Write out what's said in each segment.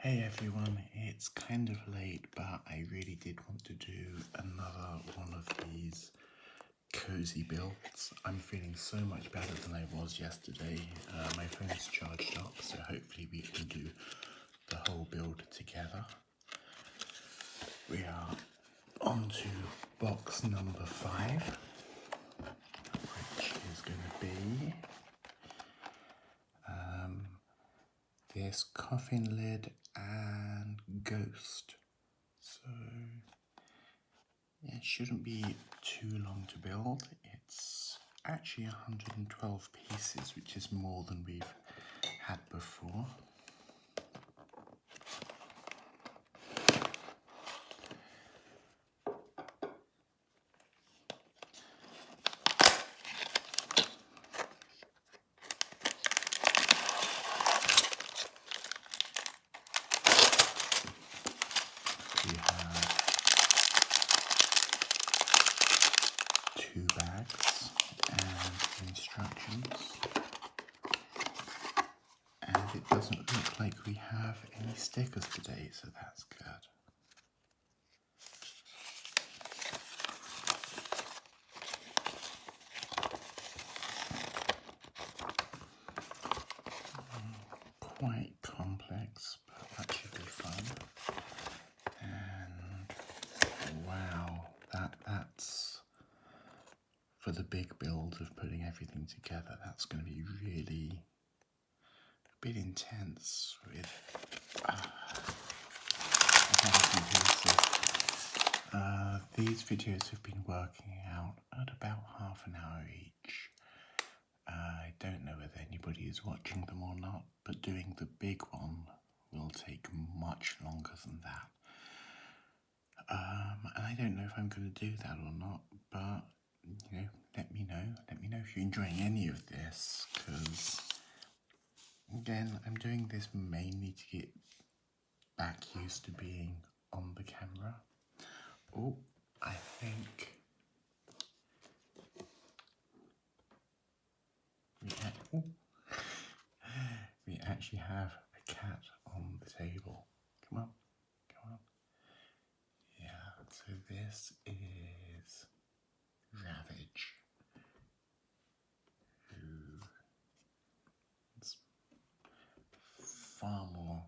Hey everyone, it's kind of late, but I really did want to do another one of these cozy builds. I'm feeling so much better than I was yesterday. My phone's charged up, so hopefully we can do the whole build together. We are on to box number 5, which is going to be this coffin lid and ghost. So it shouldn't be too long to build. It's actually 112 pieces, which is more than we've had before. We have 2 bags and instructions. And it doesn't look like we have any stickers today, so that's good. Quite complex, but that should be fun. And wow, that's for the big build of putting everything together. That's going to be really a bit intense with these videos have been working out at about half an hour each. I don't know whether anybody is watching them or not, but doing the big one will take much longer than that. And I don't know if I'm going to do that or not, but you know, let me know if you're enjoying any of this, because again, I'm doing this mainly to get back used to being on the camera. Oh, I think we actually have a cat on the table. Come on. Yeah, so this is Ravage, who is far more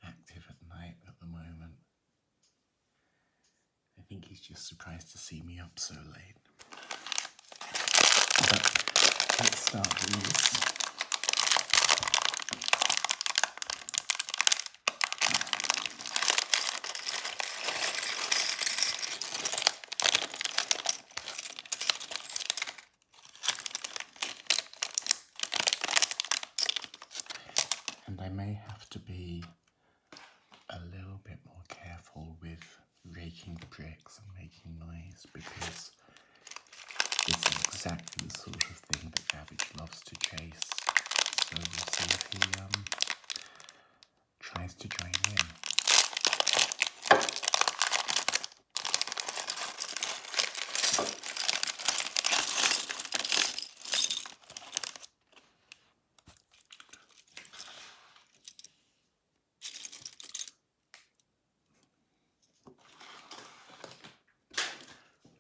active at night at the moment. I think he's just surprised to see me up so late. But let's start these. And I may have to be a little bit more careful with raking the bricks and making noise, because it's exactly the sort of thing that Ravage loves to chase. So we'll see if he tries to join in.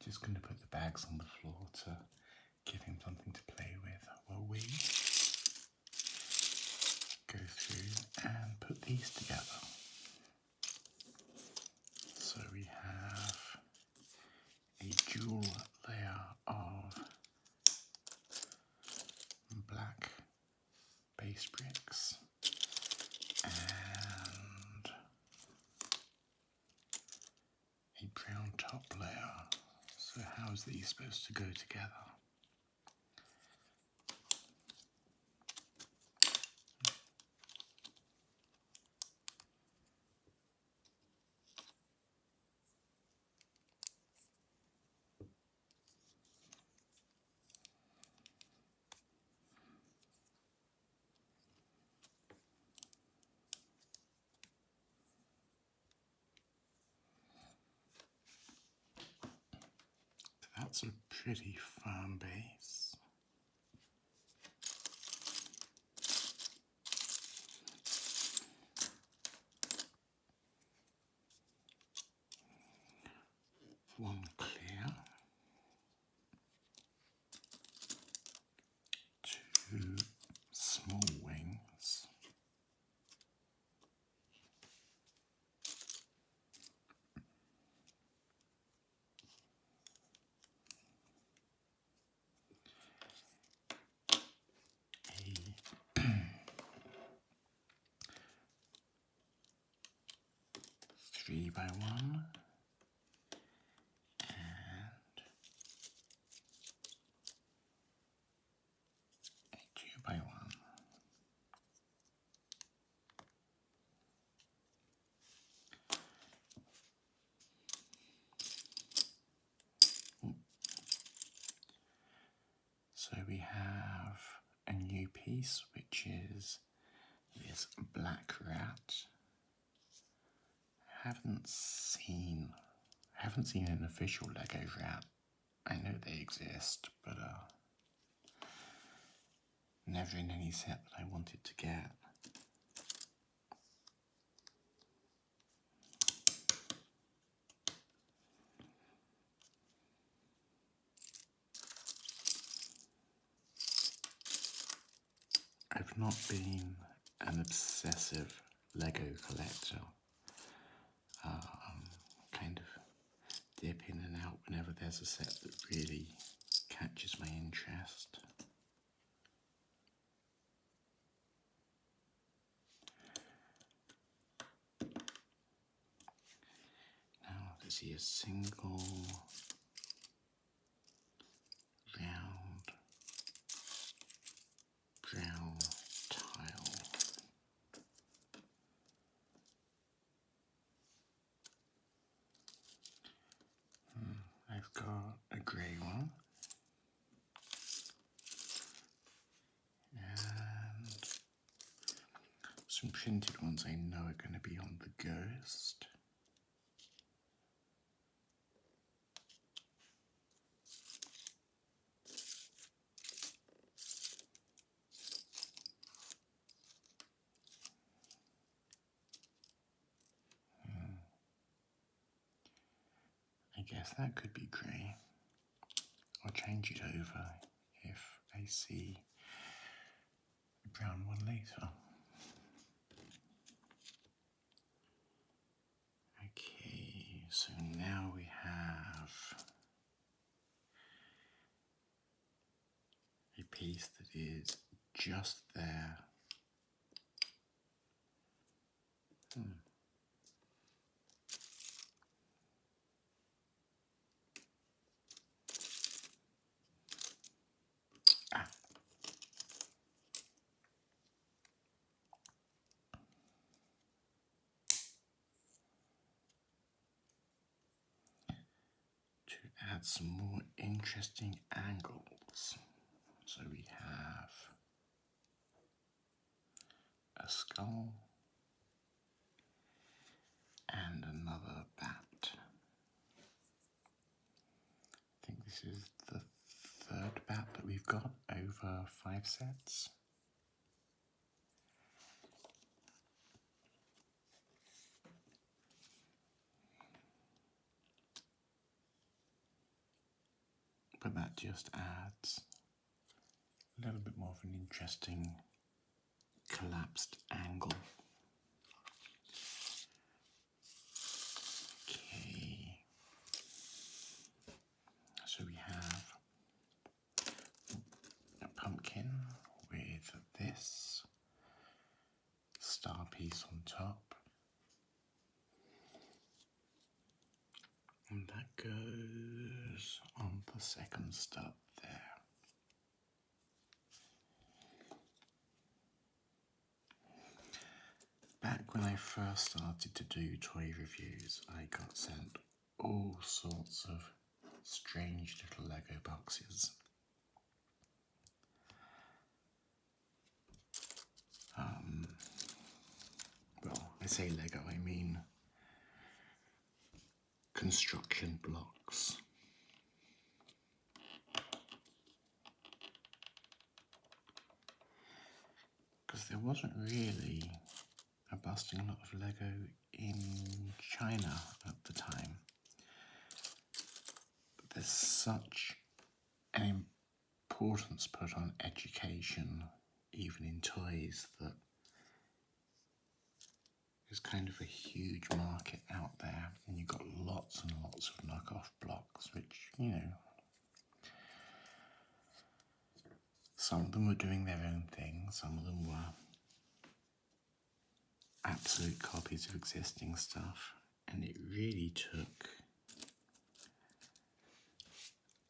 Just going to put the bags on the floor to give him something to play with while we go through and put these together. So we have a dual layer of black base bricks and a brown top layer. So how is these supposed to go together? That's a pretty firm base. one clear, 2 small wings, 3 by 1 and a 2 by 1. So we have a new piece, which is this black rat. I haven't seen an official Lego rat. I know they exist, but never in any set that I wanted to get. I've not been an obsessive Lego collector. Kind of dip in and out whenever there's a set that really catches my interest. Now this is a single round brown tile. I've got a grey one and some printed ones I know are going to be on the ghost. I guess that could be grey. I'll change it over if I see a brown one later. Okay, so now we have a piece that is just there. To add some more interesting angles, so we have a skull and another bat. I think this is the 3rd bat that we've got over 5 sets. But that just adds a little bit more of an interesting collapsed angle. Okay, so we have a pumpkin with this star piece on top, and that goes on the 2nd stud there. Back when I first started to do toy reviews, I got sent all sorts of strange little Lego boxes. Well, I say Lego, I mean construction blocks. Because there wasn't really a busting lot of Lego in China at the time. there's such an importance put on education, even in toys, that there's kind of a huge market out there, and you've got lots and lots of knockoff blocks, which, you know, some of them were doing their own thing, some of them were absolute copies of existing stuff, and it really took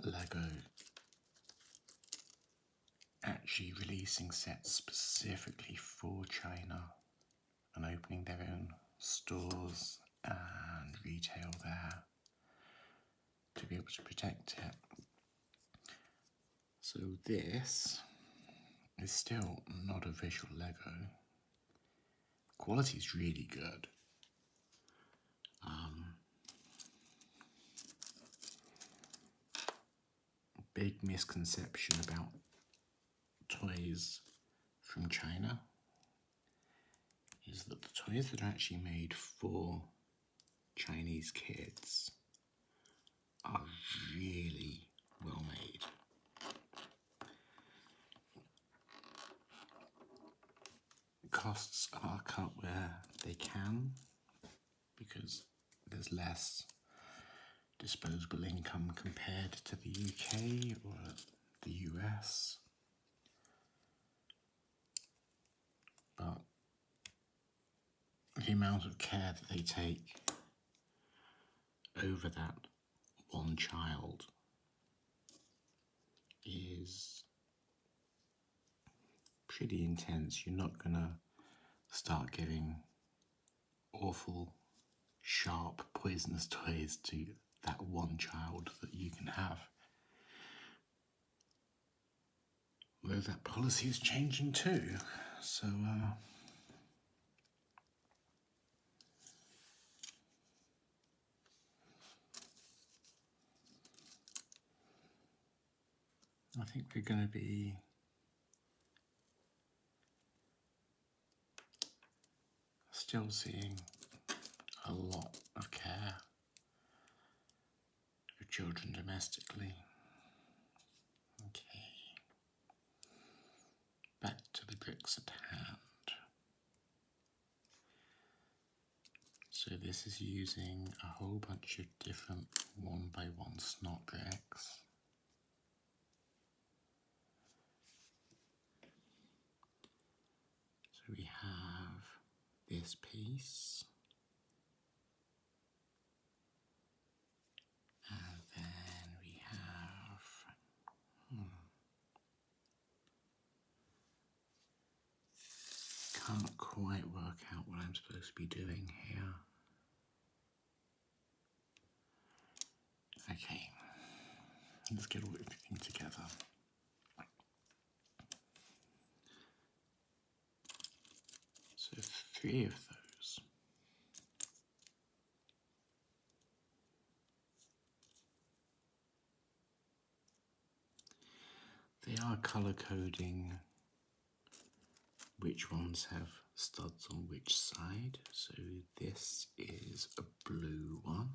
Lego actually releasing sets specifically for China and opening their own stores and retail there to be able to protect it. So this is still not a visual Lego. Quality is really good. Big misconception about toys from China is that the toys that are actually made for Chinese kids are really well made. Costs are cut where they can because there's less disposable income compared to the UK or the US. But the amount of care that they take over that one child is pretty intense. You're not gonna start giving awful, sharp, poisonous toys to that one child that you can have. Although that policy is changing too, so I think we're going to be still seeing a lot of care for children domestically. Okay, back to the bricks at hand. So this is using a whole bunch of different 1x1 snot bricks. So we have this piece, and then we have can't quite work out what I'm supposed to be doing here. Okay, let's get everything together. So 3 of those. They are colour coding which ones have studs on which side. So this is a blue one.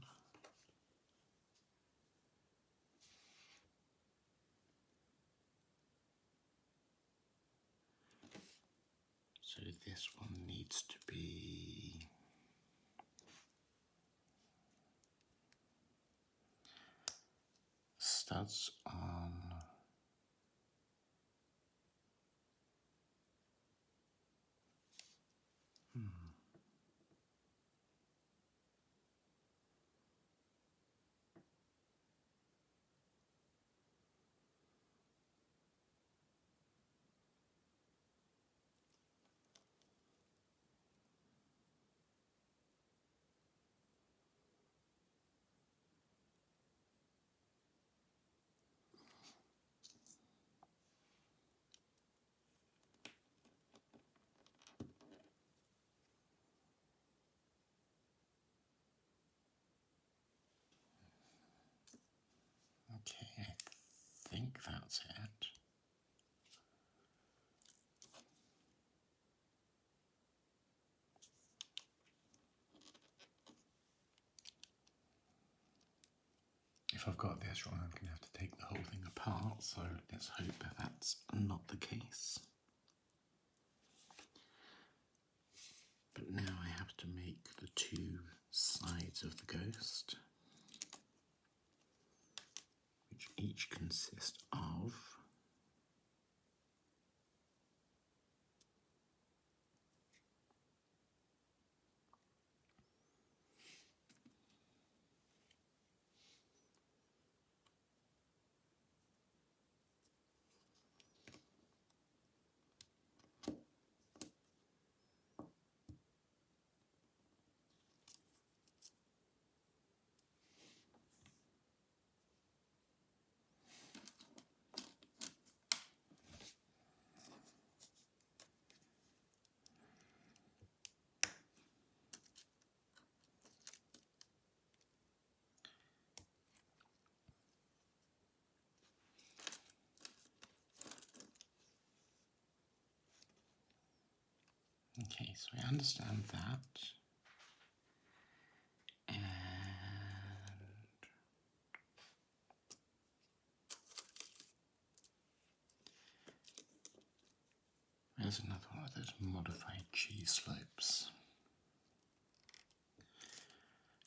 So this one needs to be studs on okay, I think that's it. If if I've got this wrong, I'm going to have to take the whole thing apart, so let's hope that that's not the case. But now I have to make the two sides of the ghost, which each consist of okay, so I understand that. And there's another one of those modified cheese slopes.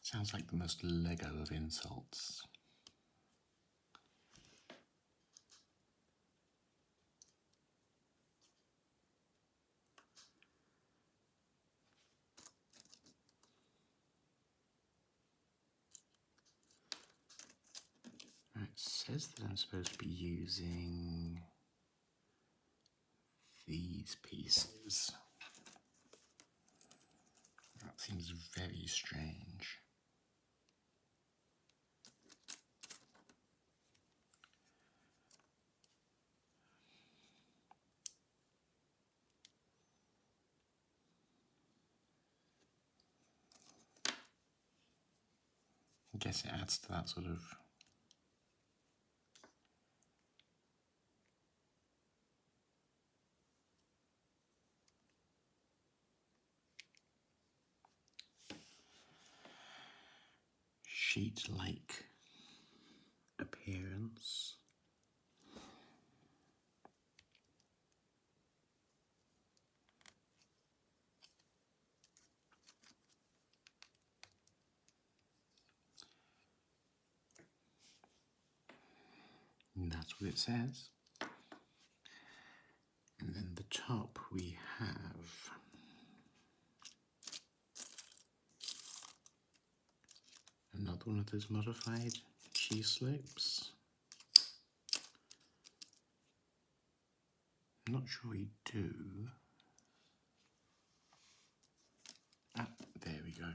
Sounds like the most Lego of insults. It says that I'm supposed to be using these pieces. That seems very strange. I guess it adds to that sort of sheet-like appearance. And that's what it says. And then the top we have another one of those modified cheese slopes. I'm not sure we do. Ah, there we go.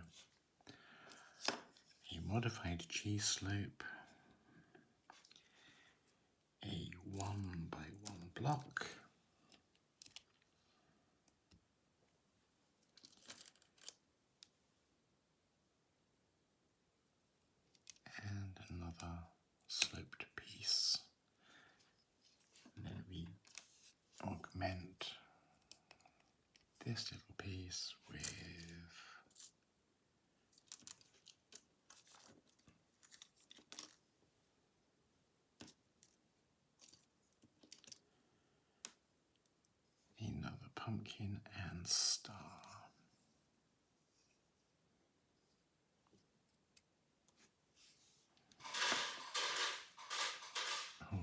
A modified cheese slope, a 1x1 block, and another sloped piece. And then we augment this little piece with another pumpkin and star. Oh,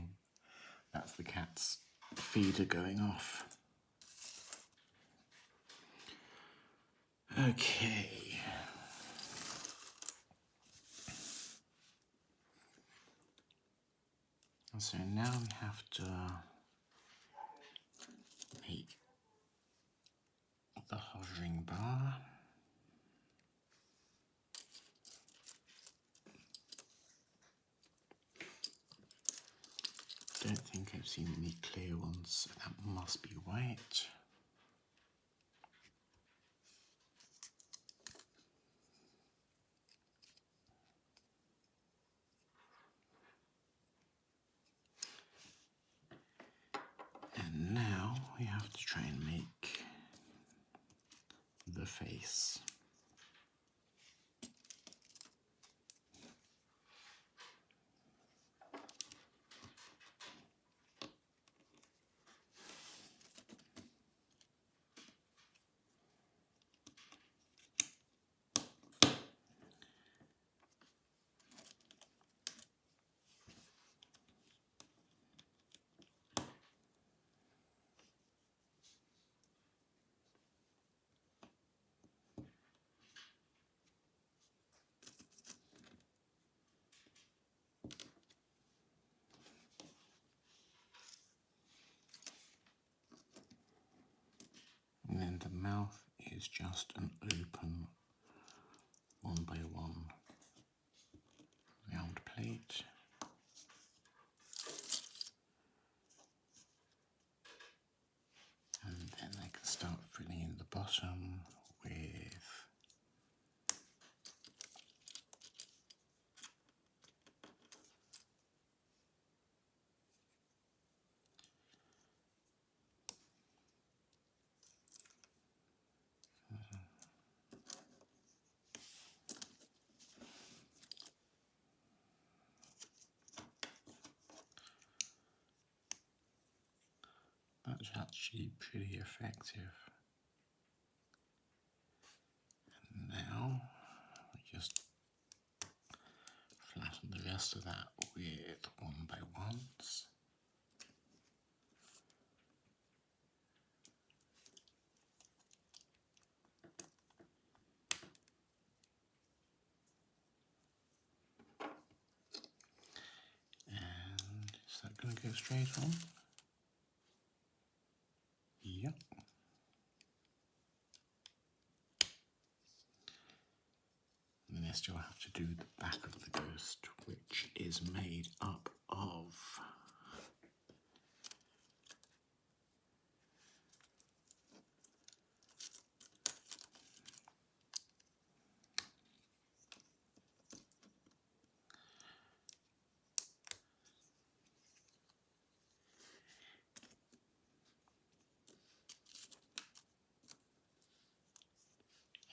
that's the cat's feeder going off. Okay. So now we have to make the hovering bar. Don't think I've seen any clear ones, so that must be white. And now we have to try and make the face. is just an open 1x1 round plate. And then I can start filling in the bottom with that's actually pretty effective. And now we just flatten the rest of that with 1x1s. And is that going to go straight on? Yep. And then I still have to do the back of the ghost, which is made up of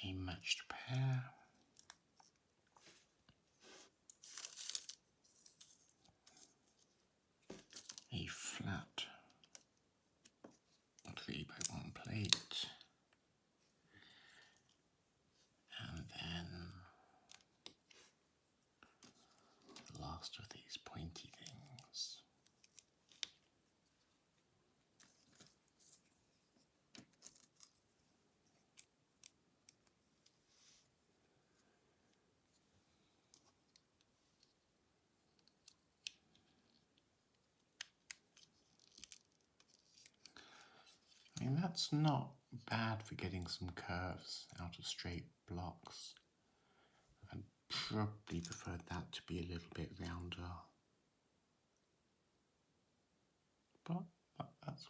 a matched pair, a flat 3x1 plate, and then the last of these pointy things. I mean, that's not bad for getting some curves out of straight blocks. I'd probably prefer that to be a little bit rounder. But that's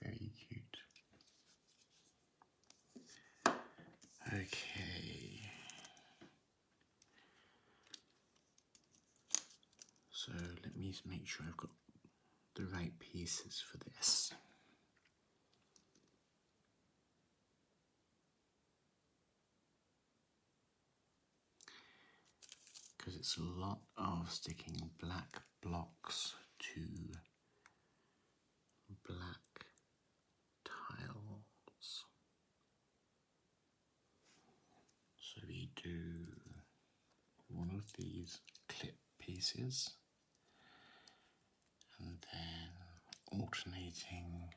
very cute. Okay. So let me make sure I've got the right pieces for this. Because it's a lot of sticking black blocks to black tiles. So we do one of these clip pieces and then alternating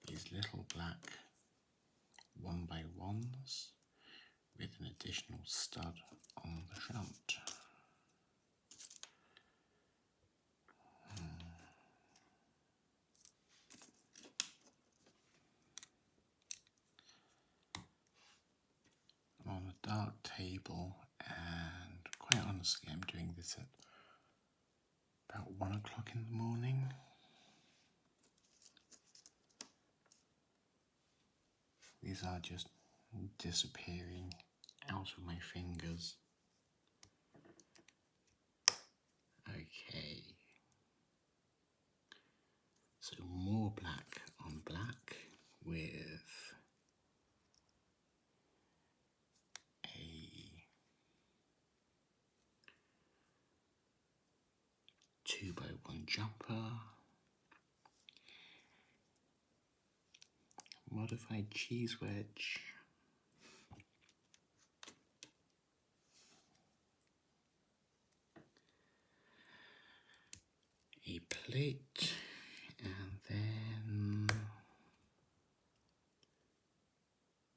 these little black 1x1s with an additional stud on the front. I'm on a dark table, and quite honestly I'm doing this at about 1 o'clock in the morning. These are just disappearing out of my fingers. Okay. So more black on black with a 2x1 jumper, modified cheese wedge, a plate, and then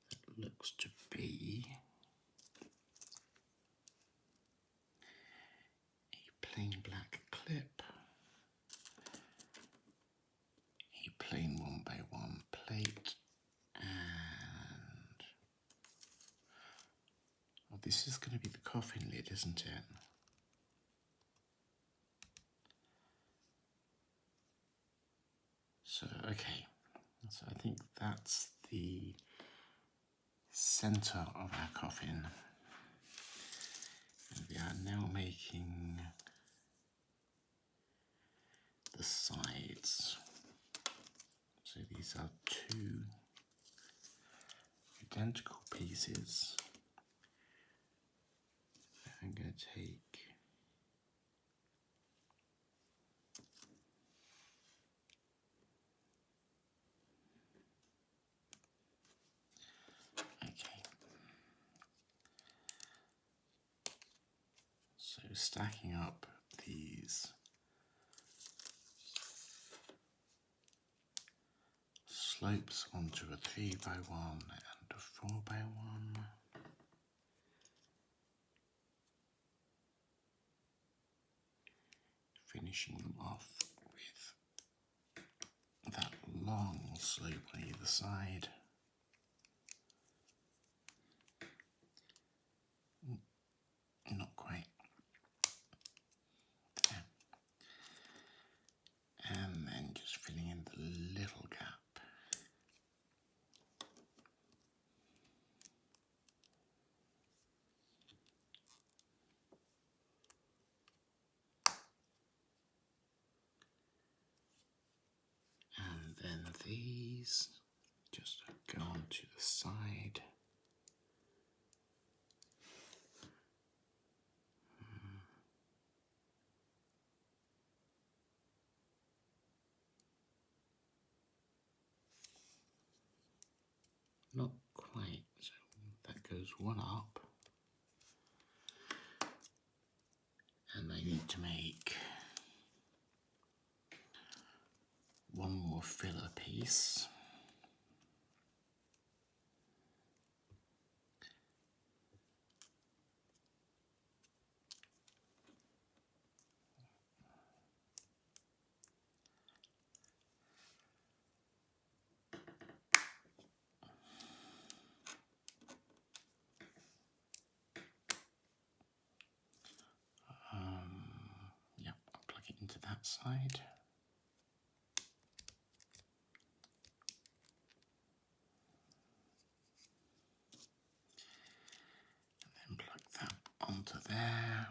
it looks to be a plain black clip, a plain 1x1 plate, this is going to be the coffin lid, isn't it? So, okay. So I think that's the center of our coffin. And we are now making the sides. So these are two identical pieces. I'm going to take so stacking up these slopes onto a 3x1 and a 4x1. Finishing them off with that long slope on either side. Not quite. There. And then just filling in the little gap. And then these just go onto the side. Not quite, so that goes one up. And I need to make one more filler piece. Yep, I'll plug it into that side. And then plug that onto there.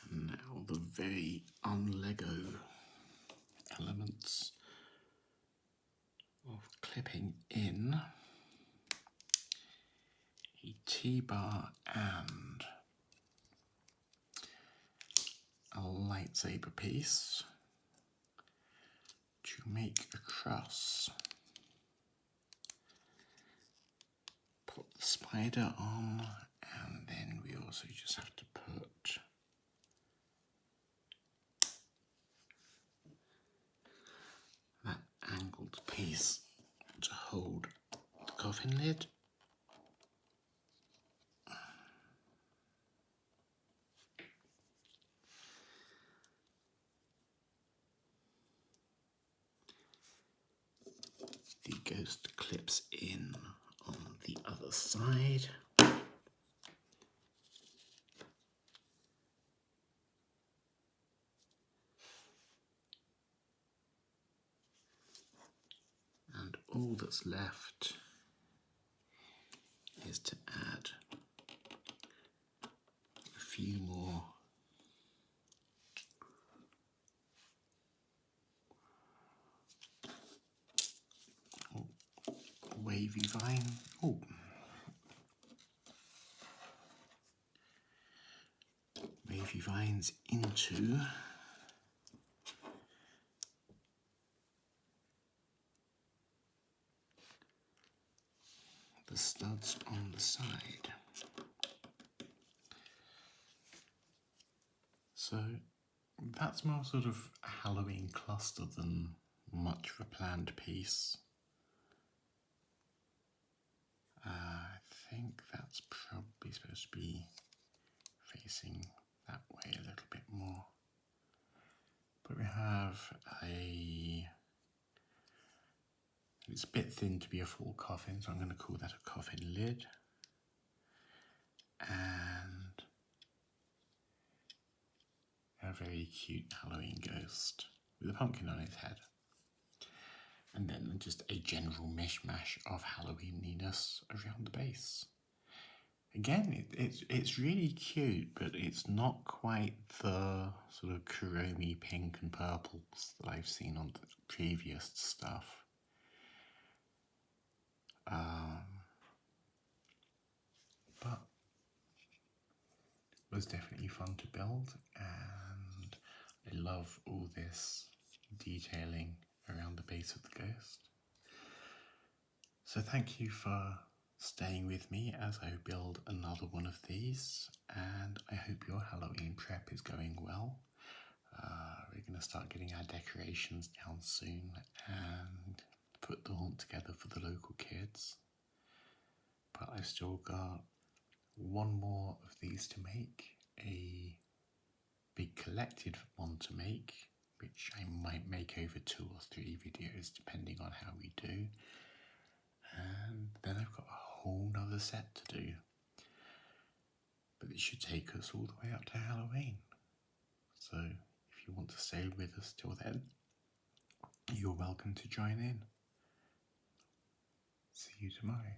And now the very un-Lego elements of clipping in a T-bar and a lightsaber piece to make a cross. Put the spider on, and then we also just have to put that angled piece to hold the coffin lid. The ghost clips in on the other side. And all that's left is to add a few more wavy vine. Oh. Wavy vines into the studs on the side. So that's more sort of a Halloween cluster than much of a planned piece. I think that's probably supposed to be facing that way a little bit more. But we have it's a bit thin to be a full coffin, so I'm going to call that a coffin lid. And a very cute Halloween ghost with a pumpkin on his head. And then just a general mishmash of Halloweeniness around the base. Again, it's really cute, but it's not quite the sort of chromey pink and purples that I've seen on the previous stuff. But it was definitely fun to build, and I love all this detailing around the base of the ghost. So thank you for staying with me as I build another one of these, and I hope your Halloween prep is going well. We're going to start getting our decorations down soon and put them all together for the local kids. But I've still got one more of these to make, a big collected one to make, which I might make over 2 or 3 videos depending on how we do. And then I've got a whole nother set to do. But it should take us all the way up to Halloween. So if you want to stay with us till then, you're welcome to join in. See you tomorrow.